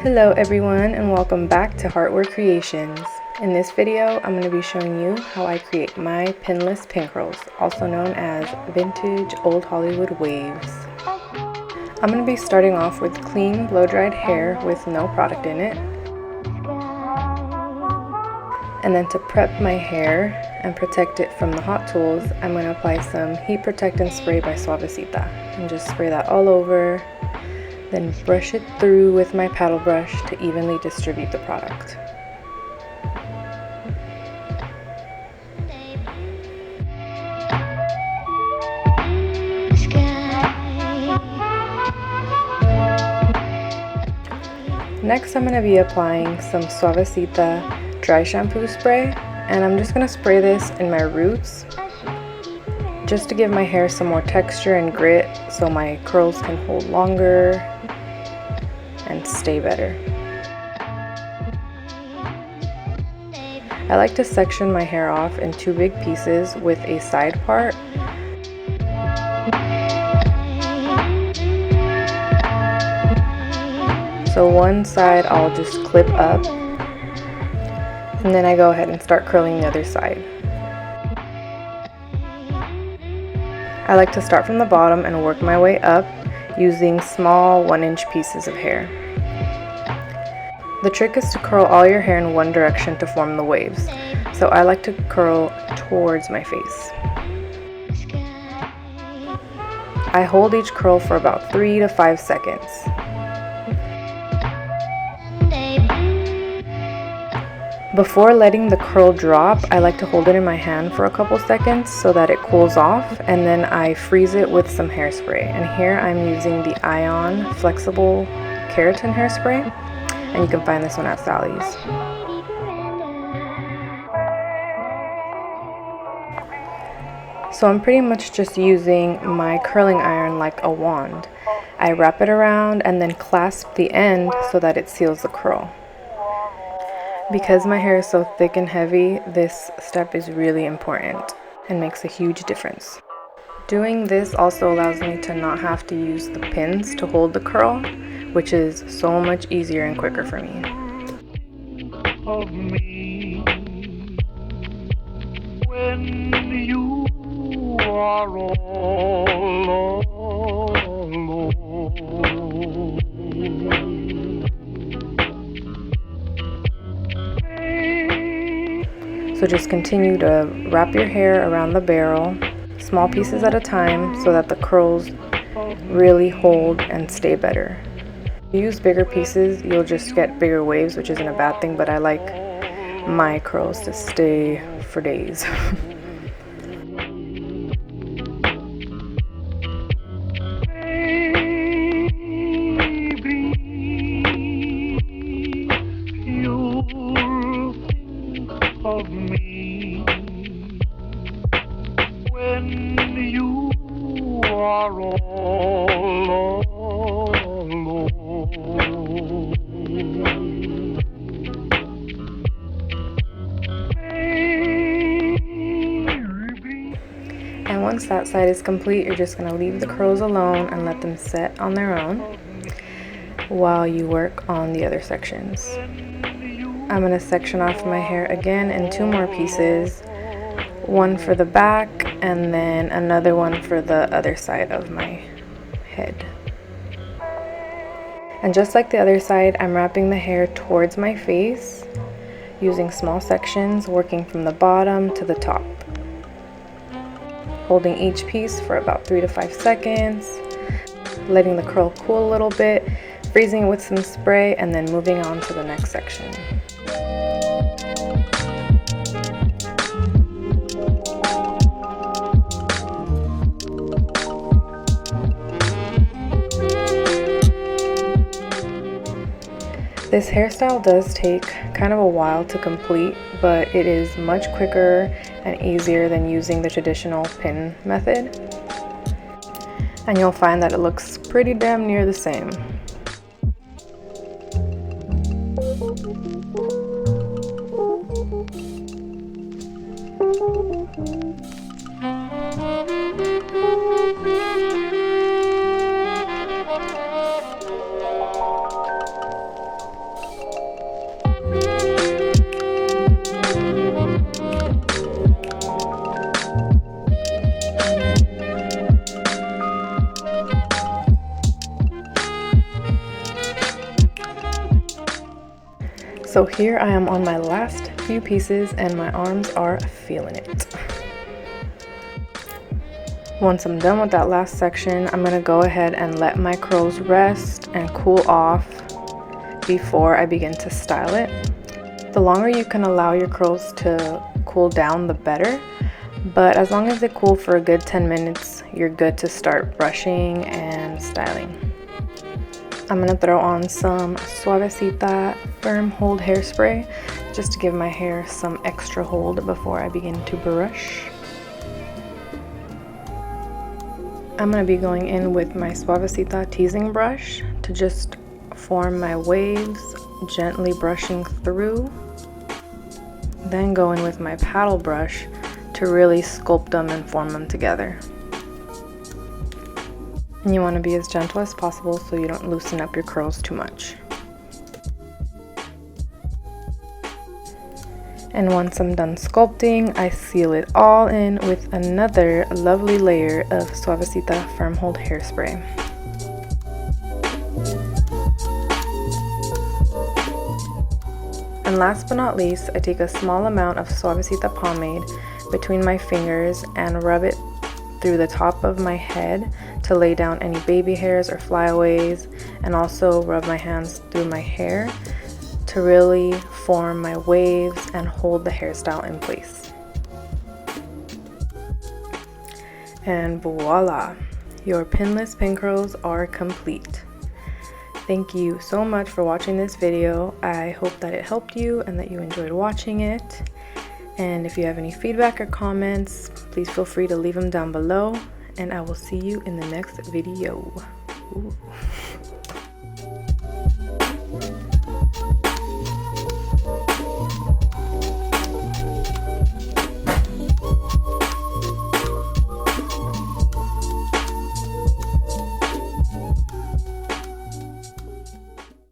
Hello everyone and welcome back to heARTwork Creations. In this video, I'm going to be showing you how I create my pinless pincurls, also known as vintage old Hollywood waves. I'm going to be starting off with clean blow-dried hair with no product in it. And then to prep my hair and protect it from the hot tools, I'm going to apply some heat protectant spray by Suavecita and just spray that all over. Then brush it through with my paddle brush to evenly distribute the product. Next, I'm going to be applying some Suavecita Dry Shampoo spray, and I'm just going to spray this in my roots just to give my hair some more texture and grit so my curls can hold longer and stay better. I like to section my hair off in two big pieces with a side part. So one side I'll just clip up, and then I go ahead and start curling the other side. I like to start from the bottom and work my way up using small 1-inch pieces of hair. The trick is to curl all your hair in one direction to form the waves, so I like to curl towards my face. I hold each curl for about 3 to 5 seconds. Before letting the curl drop, I like to hold it in my hand for a couple seconds so that it cools off, and then I freeze it with some hairspray. And here I'm using the Ion Flexible Keratin hairspray, and you can find this one at Sally's. So I'm pretty much just using my curling iron like a wand. I wrap it around and then clasp the end so that it seals the curl. Because my hair is so thick and heavy, this step is really important and makes a huge difference. Doing this also allows me to not have to use the pins to hold the curl, which is so much easier and quicker for me. When you are all alone. So just continue to wrap your hair around the barrel, small pieces at a time, so that the curls really hold and stay better. If you use bigger pieces, you'll just get bigger waves, which isn't a bad thing, but I like my curls to stay for days. Of me when you are all alone. And once that side is complete, you're just going to leave the curls alone and let them set on their own while you work on the other sections. I'm going to section off my hair again in 2 more pieces, one for the back and then another one for the other side of my head. And just like the other side, I'm wrapping the hair towards my face using small sections, working from the bottom to the top. Holding each piece for about 3 to 5 seconds, letting the curl cool a little bit, freezing it with some spray, and then moving on to the next section. This hairstyle does take kind of a while to complete, but it is much quicker and easier than using the traditional pin method. And you'll find that it looks pretty damn near the same. So here I am on my last few pieces and my arms are feeling it. Once I'm done with that last section, I'm going to go ahead and let my curls rest and cool off before I begin to style it. The longer you can allow your curls to cool down, the better. But as long as they cool for a good 10 minutes, you're good to start brushing and styling. I'm going to throw on some Suavecita Firm Hold Hairspray just to give my hair some extra hold before I begin to brush. I'm going to be going in with my Suavecita teasing brush to just form my waves, gently brushing through. Then go in with my paddle brush to really sculpt them and form them together. And you want to be as gentle as possible so you don't loosen up your curls too much. And once I'm done sculpting, I seal it all in with another lovely layer of Suavecita Firm Hold Hairspray. And last but not least, I take a small amount of Suavecita Pomade between my fingers and rub it through the top of my head to lay down any baby hairs or flyaways, and also rub my hands through my hair to really form my waves and hold the hairstyle in place. And voila, your pinless pin curls are complete. Thank you so much for watching this video. I hope that it helped you and that you enjoyed watching it. And if you have any feedback or comments, please feel free to leave them down below, and I will see you in the next video. Ooh.